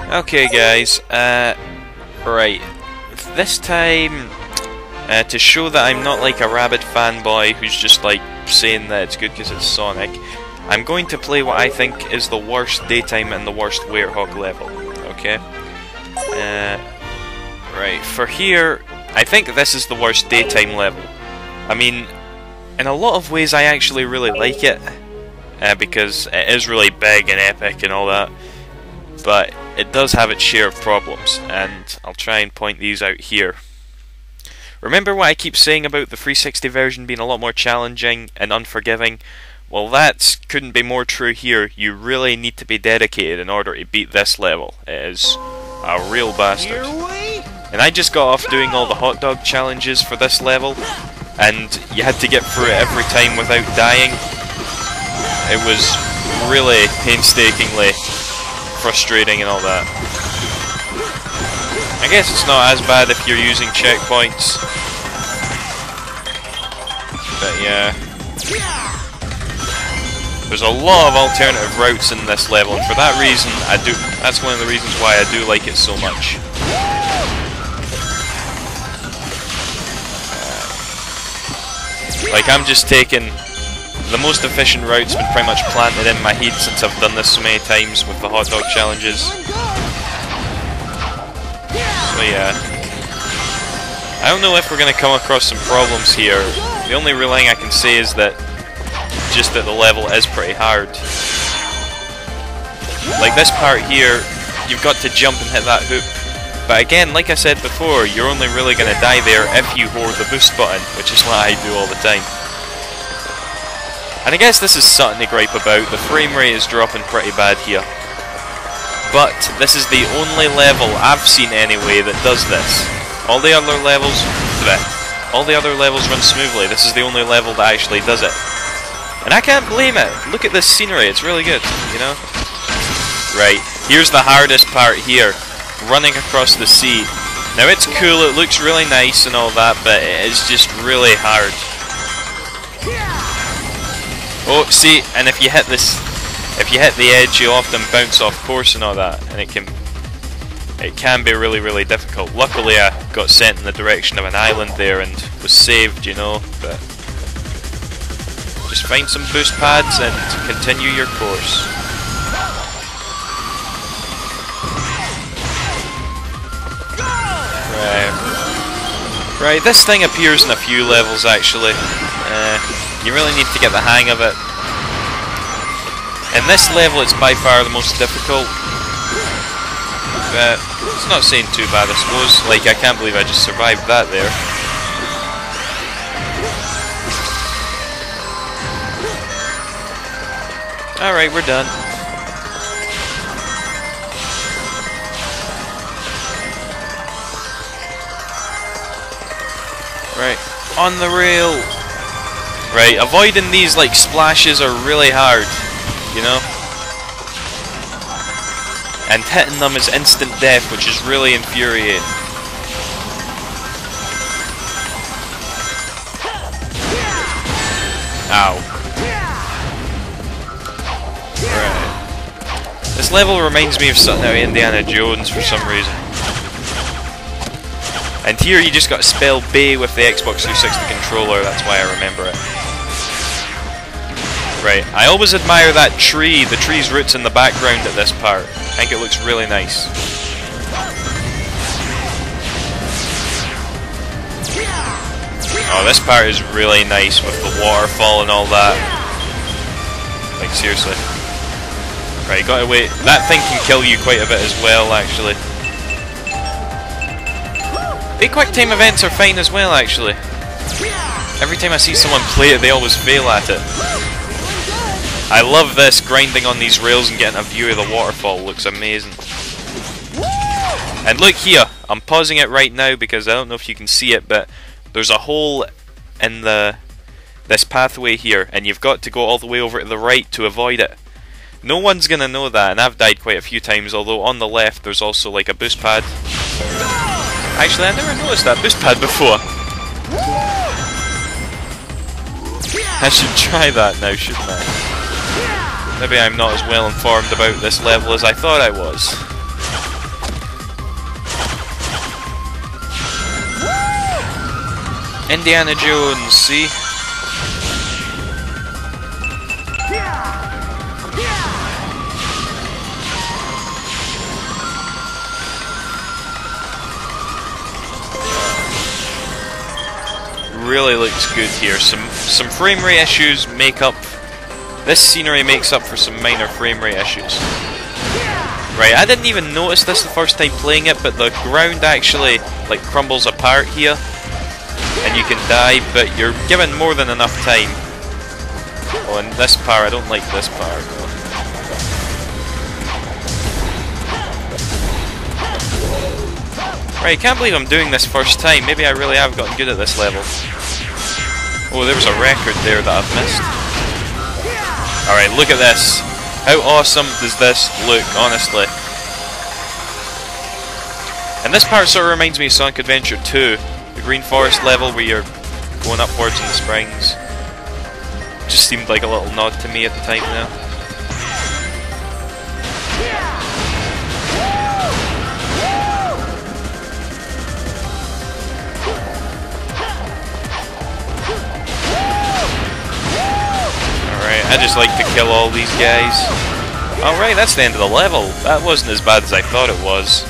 Okay guys, right, this time, to show that I'm not like a rabid fanboy who's just like saying that it's good because it's Sonic, I'm going to play what I think is the worst daytime and the worst Werehog level, okay? Right, for here, I think this is the worst daytime level. I mean, in a lot of ways I actually really like it, because it is really big and epic and all that, but it does have its share of problems, and I'll try and point these out here. Remember what I keep saying about the 360 version being a lot more challenging and unforgiving? Well, that couldn't be more true here. You really need to be dedicated in order to beat this level. It is a real bastard. And I just got off doing all the hot dog challenges for this level, and you had to get through it every time without dying. It was really painstakingly frustrating and all that. I guess it's not as bad if you're using checkpoints. But yeah. There's a lot of alternative routes in this level, and for that reason that's one of the reasons why I do like it so much. Like, I'm just taking the most efficient route's been pretty much planted in my head since I've done this so many times with the hot dog challenges. So yeah. I don't know if we're going to come across some problems here. The only real thing I can say is that just that the level is pretty hard. Like this part here, you've got to jump and hit that hoop. But again, like I said before, you're only really going to die there if you hold the boost button, which is what I do all the time. And I guess this is something to gripe about. The frame rate is dropping pretty bad here. But this is the only level I've seen anyway that does this. All the other levels run smoothly. This is the only level that actually does it. And I can't blame it. Look at this scenery, it's really good, you know? Right, here's the hardest part here. Running across the sea. Now it's cool, it looks really nice and all that, but it is just really hard. Oh, see, and if you hit the edge, you'll often bounce off course and all that, and it can be really, really difficult. Luckily, I got sent in the direction of an island there and was saved, you know, but just find some boost pads and continue your course. Right, this thing appears in a few levels actually. You really need to get the hang of it. In this level it's by far the most difficult. But it's not saying too bad I suppose. Like, I can't believe I just survived that there. Alright, we're done. Right, on the rail. Right, avoiding these like splashes are really hard, you know? And hitting them is instant death, which is really infuriating. Ow. Right. This level reminds me of something out of Indiana Jones for some reason. And here you just got to spell Bay with the Xbox 360 controller, that's why I remember it. Right, I always admire that tree, the tree's roots in the background at this part. I think it looks really nice. Oh, this part is really nice with the waterfall and all that. Like, seriously. Right, gotta wait. That thing can kill you quite a bit as well, actually. The quick time events are fine as well, actually. Every time I see someone play it, they always fail at it. I love this, grinding on these rails and getting a view of the waterfall. Looks amazing. And look here, I'm pausing it right now because I don't know if you can see it, but there's a hole in this pathway here, and you've got to go all the way over to the right to avoid it. No one's gonna know that, and I've died quite a few times, although on the left there's also like a boost pad. Actually, I never noticed that boost pad before. I should try that now, shouldn't I? Maybe I'm not as well informed about this level as I thought I was. Indiana Jones, see? Really looks good here. Some frame rate issues make up. This scenery makes up for some minor frame rate issues. Right, I didn't even notice this the first time playing it, but the ground actually like crumbles apart here, and you can die, but you're given more than enough time. Oh, and this part, I don't like this part. Right, can't believe I'm doing this first time. Maybe I really have gotten good at this level. Oh, there was a record there that I've missed. Alright, look at this. How awesome does this look, honestly? And this part sort of reminds me of Sonic Adventure 2. The Green Forest level where you're going upwards in the springs. Just seemed like a little nod to me at the time now. I just like to kill all these guys. Alright, that's the end of the level. That wasn't as bad as I thought it was.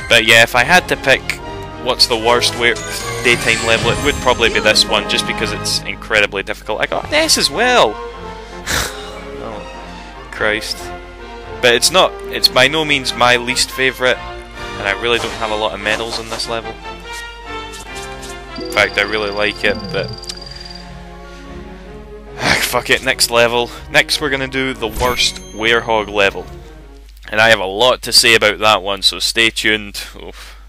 But yeah, if I had to pick what's the worst daytime level, it would probably be this one, just because it's incredibly difficult. I got an S as well! Oh, Christ. But it's by no means my least favourite, and I really don't have a lot of medals in this level. In fact, I really like it, but... fuck it, next level. Next we're gonna do the worst werehog level. And I have a lot to say about that one, so stay tuned. Oof.